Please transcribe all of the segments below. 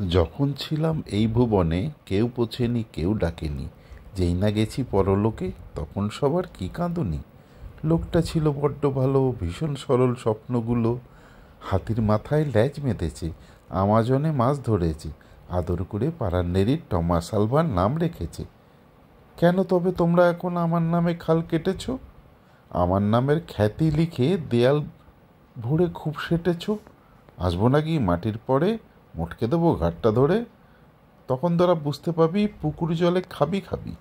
যখন ছিলাম এই ভুবনে কেউ পোছেনি কেউ ডাকেনি, যেই না গেছি পরলোকে তখন সবার কি কাঁদুনি। লোকটা ছিল বড্ড ভালো, ভীষণ সরল স্বপ্নগুলো, হাতির মাথায় ল্যাজ মেতেছে, আমাজনে মাছ ধরেছে, আদর করে পাড়ার নেড়ির টমাস আলভার নাম রেখেছে। কেন তবে তোমরা এখন আমার নামে খাল কেটেছ? আমার নামের খ্যাতি লিখে দেয়াল ভরে খুব সেটেছ। আসবো নাকি মাটির পরে, মটকে দেবো ঘাটটা ধরে, তখন তোরা বুঝতে পাবি পুকুর জলে খাবি খাবি।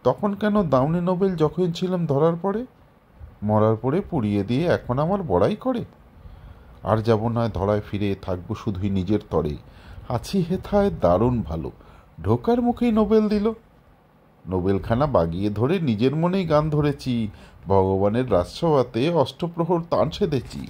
তখন কেন দাওনি নোবেল যখন ছিলাম ধরার পরে? মরার পরে পুড়িয়ে দিয়ে এখন আমার বড়াই করে। আর যাব না ধরায় ফিরে, থাকবো শুধুই নিজের তরে। আছি হেথায় দারুণ ভালো, ঢোকার মুখেই নোবেল দিল। নোবেলখানা বাগিয়ে ধরে নিজের মনেই গান ধরেছি, ভগবানের রাজসভাতে অষ্টপ্রহর তান সেধেছি।